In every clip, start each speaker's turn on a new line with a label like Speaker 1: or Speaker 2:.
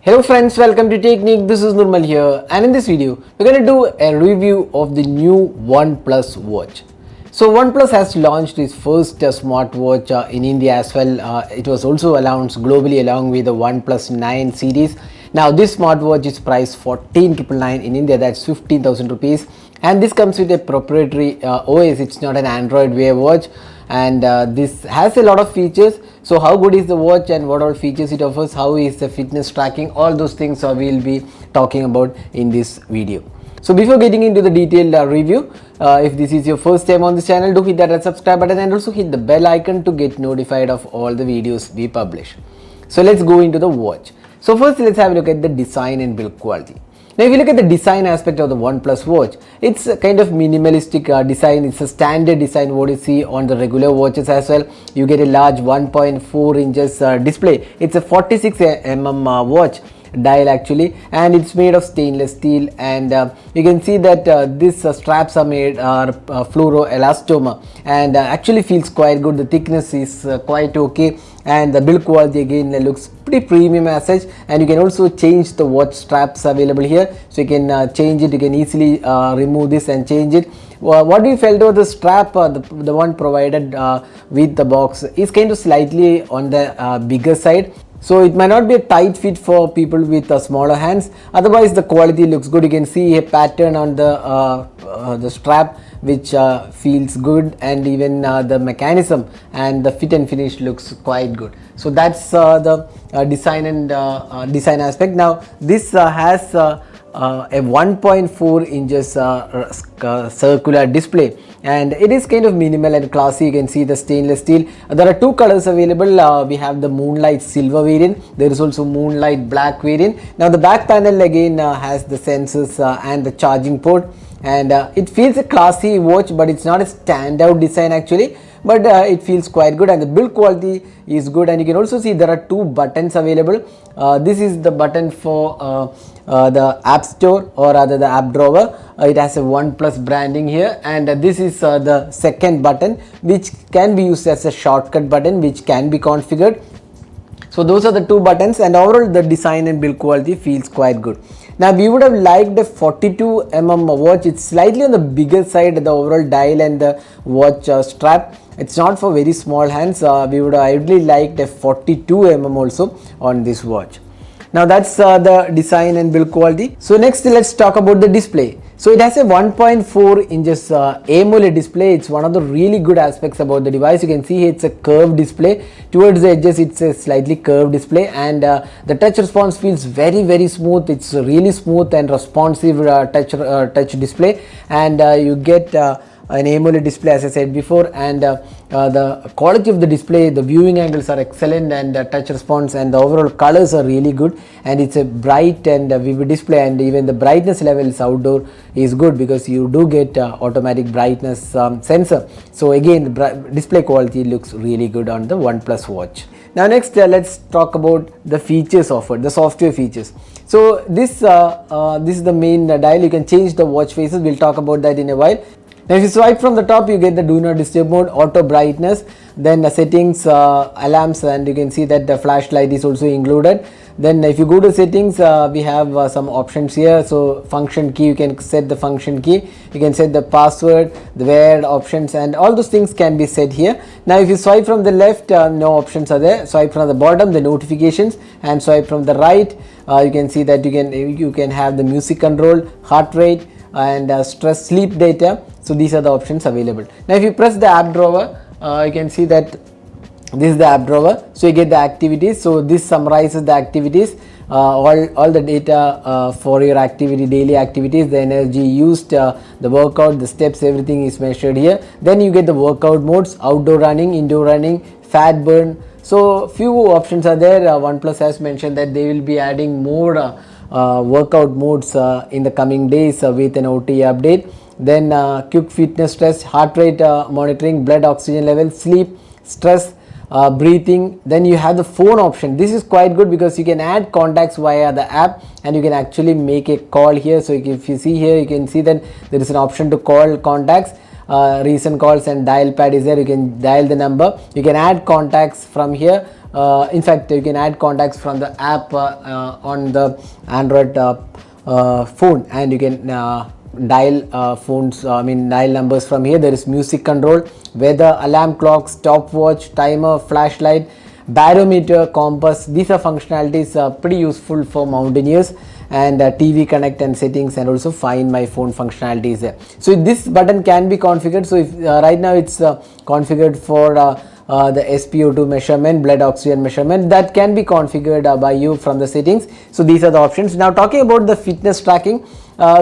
Speaker 1: Hello friends, welcome to Technique. This is Nirmal here, and in this video we're going to do a review of the new OnePlus Watch. So OnePlus has launched its first smartwatch in India as well. It was also announced globally along with the OnePlus 9 series. Now this smartwatch is priced 14,999 in India, that's 15,000 rupees, and this comes with a proprietary OS. It's not an Android Wear watch, and this has a lot of features. So how good is the watch and what all features it offers, how is the fitness tracking, all those things we'll be talking about in this video. So before getting into the detailed review, if this is your first time on this channel, do hit that red subscribe button and also hit the bell icon to get notified of all the videos we publish. So let's go into the watch. So first let's have a look at the design and build quality. Now if you look at the design aspect of the OnePlus watch, it's a kind of minimalistic design. It's a standard design what you see on the regular watches as well. You get a large 1.4 inches display. It's a 46 mm watch dial actually, and it's made of stainless steel, and you can see that these straps are made fluoroelastomer, and actually feels quite good. The thickness is quite okay, and the build quality again looks pretty premium as such. And you can also change the watch straps available here, so you can change it. You can easily remove this and change it. What we felt about the strap, the one provided with the box, is kind of slightly on the bigger side. So it might not be a tight fit for people with smaller hands. Otherwise the quality looks good. You can see a pattern on the strap which feels good, and even the mechanism and the fit and finish looks quite good. So that's the design and design aspect. Now this has a 1.4 inches circular display, and it is kind of minimal and classy. You can see the stainless steel. There are two colors available. We have the moonlight silver variant. There is also moonlight black variant. Now the back panel again has the sensors and the charging port, and it feels a classy watch, but it's not a standout design actually, but it feels quite good, and the build quality is good. And you can also see there are two buttons available. This is the button for the app store, or rather the app drawer. It has a OnePlus branding here, and this is the second button, which can be used as a shortcut button, which can be configured. So those are the two buttons, and overall the design and build quality feels quite good. Now we would have liked a 42 mm watch. It's slightly on the bigger side, the overall dial and the watch strap. It's not for very small hands. We would have ideally liked a 42 mm also on this watch. Now that's the design and build quality. So next let's talk about the display. So it has a 1.4 inches AMOLED display. It's one of the really good aspects about the device. You can see it's a curved display. Towards the edges it's a slightly curved display, and the touch response feels very smooth. It's a really smooth and responsive touch display, and you get an AMOLED display, as I said before, and the quality of the display, the viewing angles are excellent, and touch response and the overall colors are really good, and it's a bright and vivid display, and even the brightness levels outdoor is good because you do get automatic brightness sensor. So again the display quality looks really good on the OnePlus watch. Now next let's talk about the features offered, the software features. So this is the main dial. You can change the watch faces. We'll talk about that in a while. Now if you swipe from the top, you get the do not disturb mode, auto brightness, then the settings, alarms, and you can see that the flashlight is also included. Then if you go to settings, we have some options here. So function key, you can set the function key, you can set the password, the wear options, and all those things can be set here. Now if you swipe from the left, no options are there. Swipe from the bottom, the notifications, and swipe from the right, you can see that you can have the music control, heart rate, and stress sleep data. So these are the options available. Now if you press the app drawer, you can see that this is the app drawer. So you get the activities. So this summarizes the activities, all the data for your activity, daily activities, the energy used, the workout, the steps, everything is measured here. Then you get the workout modes: outdoor running, indoor running, fat burn. So few options are there. OnePlus has mentioned that they will be adding more workout modes in the coming days with an OTA update. Then quick fitness test, heart rate monitoring, blood oxygen level, sleep, stress, breathing. Then you have the phone option. This is quite good because you can add contacts via the app, and you can actually make a call here. So if you see here, you can see that there is an option to call contacts. Recent calls and dial pad is there. You can dial the number. You can add contacts from here. in fact, you can add contacts from the app on the Android phone, and you can dial dial numbers from here. There is music control, weather, alarm clock, stopwatch, timer, flashlight, barometer, compass. These are functionalities pretty useful for mountaineers, and TV connect and settings, and also find my phone functionality is there. So this button can be configured. So if right now it's configured for the SpO2 measurement, blood oxygen measurement, that can be configured by you from the settings. So these are the options. Now talking about the fitness tracking,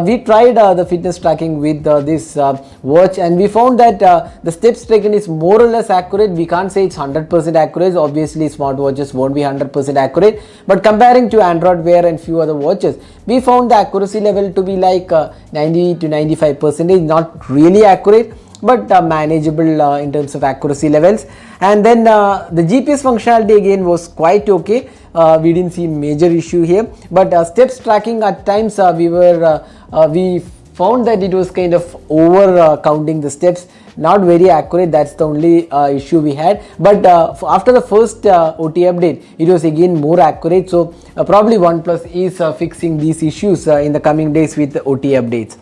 Speaker 1: we tried the fitness tracking with this watch, and we found that the steps taken is more or less accurate. We can't say it's 100% accurate. Obviously smartwatches won't be 100% accurate, but comparing to Android Wear and few other watches, we found the accuracy level to be like 90 to 95%, not really accurate, but manageable in terms of accuracy levels. And then the GPS functionality again was quite okay. We didn't see major issue here, but steps tracking at times we found that it was kind of over counting the steps, not very accurate. That's the only issue we had. But after the first OT update, it was again more accurate. So probably OnePlus is fixing these issues in the coming days with the OT updates.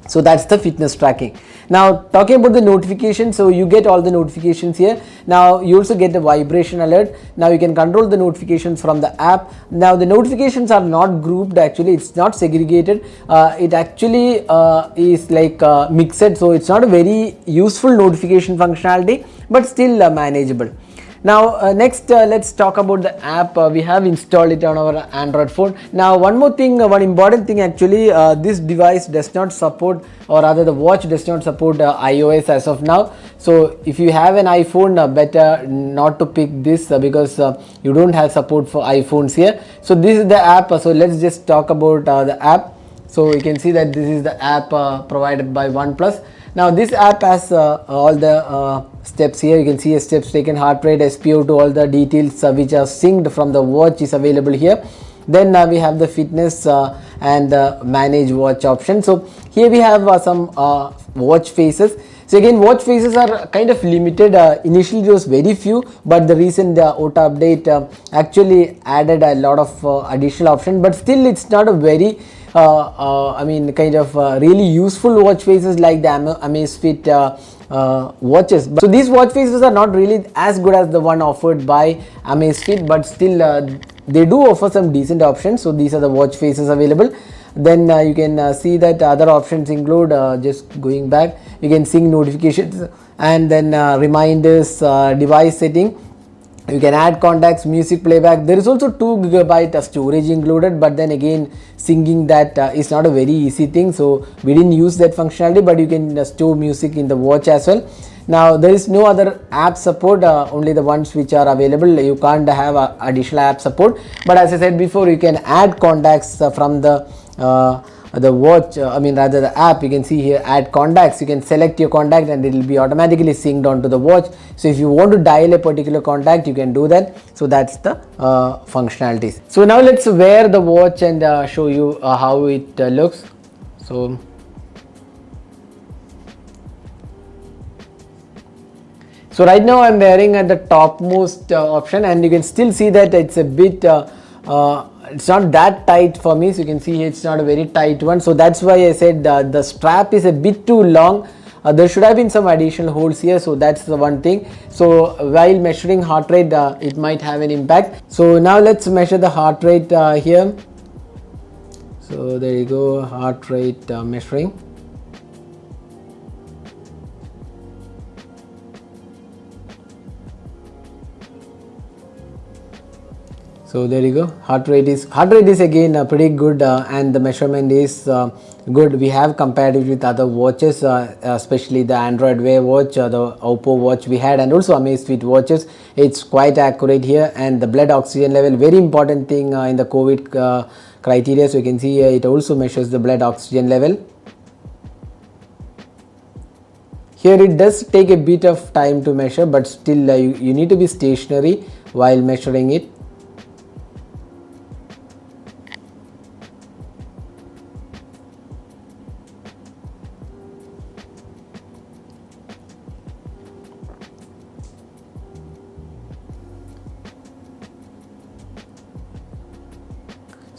Speaker 1: So that's the fitness tracking. Now talking about the notifications, so you get all the notifications here. Now you also get the vibration alert. Now you can control the notifications from the app. Now the notifications are not grouped, actually it's not segregated. It actually is like mixed, so it's not a very useful notification functionality, but still manageable. Now next let's talk about the app. We have installed it on our Android phone. Now one more thing, one important thing actually, this device does not support, or rather the watch does not support iOS as of now. So if you have an iPhone, better not to pick this because you don't have support for iPhones here. So this is the app. So let's just talk about the app. So you can see that this is the app provided by OnePlus. Now this app has all the steps here. You can see steps taken, heart rate, SpO2, all the details which are synced from the watch is available here. Then we have the fitness and the manage watch option. So here we have some watch faces. So again, watch faces are kind of limited. Initially there was very few, but the recent OTA update actually added a lot of additional options, but still it's not a very really useful watch faces like the Amazfit watches. So these watch faces are not really as good as the one offered by Amazfit, but still they do offer some decent options. So these are the watch faces available. Then you can see that other options include, just going back, you can sync notifications, and then reminders, device setting. You can add contacts, music playback. There is also 2 GB storage included, but then again syncing that is not a very easy thing, so we didn't use that functionality, but you can store music in the watch as well. Now there is no other app support, only the ones which are available. You can't have additional app support, but as I said before, you can add contacts from the watch, rather the app. You can see here add contacts. You can select your contact and it will be automatically synced onto the watch. So if you want to dial a particular contact, you can do that. So that's the functionalities. So now let's wear the watch and show you how it looks. So right now I'm wearing at the topmost option, and you can still see that it's a bit it's not that tight for me. So you can see here it's not a very tight one, so that's why I said the strap is a bit too long. There should have been some additional holes here, so that's the one thing. So while measuring heart rate, it might have an impact. So now let's measure the heart rate here. So there you go, heart rate measuring. So there you go, heart rate is again pretty good, and the measurement is good. We have compared it with other watches, especially the Android Wear watch, the Oppo watch we had, and also Amazfit watches. It's quite accurate here. And the blood oxygen level, very important thing in the COVID criteria. So you can see it also measures the blood oxygen level. Here it does take a bit of time to measure, but still you need to be stationary while measuring it.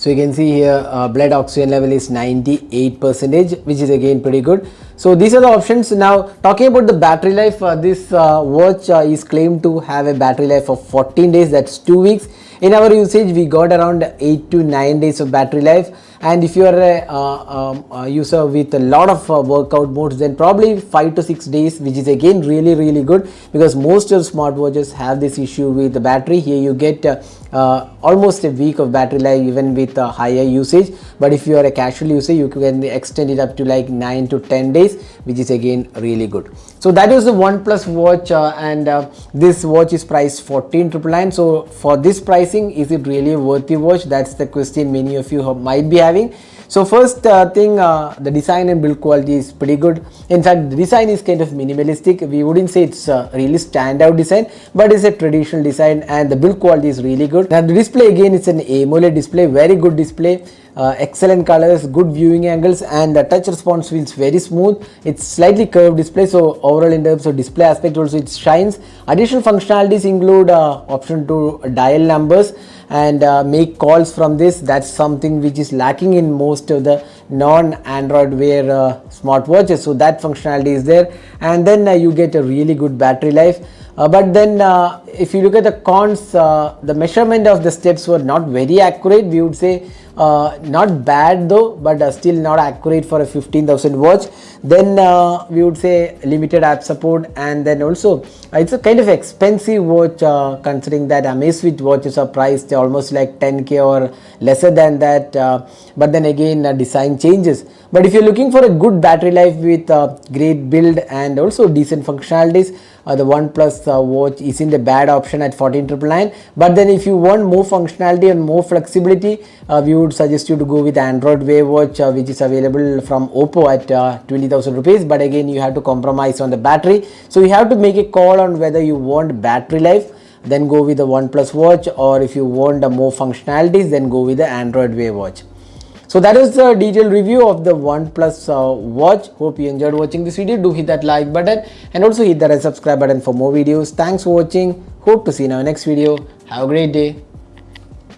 Speaker 1: So you can see here blood oxygen level is 98%, which is again pretty good. So these are the options. Now talking about the battery life, this watch is claimed to have a battery life of 14 days, that's 2 weeks. In our usage we got around 8 to 9 days of battery life, and if you are a user with a lot of workout modes, then probably 5 to 6 days, which is again really good, because most of smartwatches have this issue with the battery. Here you get almost a week of battery life even with higher usage, but if you are a casual user you can extend it up to like 9 to 10 days, which is again really good. So that is the OnePlus watch, and this watch is priced 14,999. So for this pricing, is it really a worthy watch? That's the question many of you might be having. So first thing, the design and build quality is pretty good. In fact, the design is kind of minimalistic. We wouldn't say it's a really standout design, but it's a traditional design, and the build quality is really good. Now the display, again, it's an AMOLED display, very good display. Excellent colors, good viewing angles, and the touch response feels very smooth. It's slightly curved display, so overall in terms of display aspect also it shines. Additional functionalities include option to dial numbers and make calls from this. That's something which is lacking in most of the non-Android Wear smartwatches, so that functionality is there. And then you get a really good battery life. But then if you look at the cons, the measurement of the steps were not very accurate. We would say not bad though, but still not accurate for a 15,000 watch. Then we would say limited app support, and then also it's a kind of expensive watch, considering that Amazfit watches are priced almost like 10k or lesser than that, but then again design changes. But if you're looking for a good battery life with great build and also decent functionalities, the OnePlus watch isn't a bad option at 14,999. But then if you want more functionality and more flexibility, we would suggest you to go with Android Wear watch, which is available from Oppo at 20,000 rupees. But again, you have to compromise on the battery, so you have to make a call on whether you want battery life, then go with the OnePlus watch, or if you want more functionalities, then go with the Android Wear watch. So that is the detailed review of the OnePlus watch. Hope you enjoyed watching this video. Do hit that like button and also hit that subscribe button for more videos. Thanks for watching. Hope to see you in our next video. Have a great day.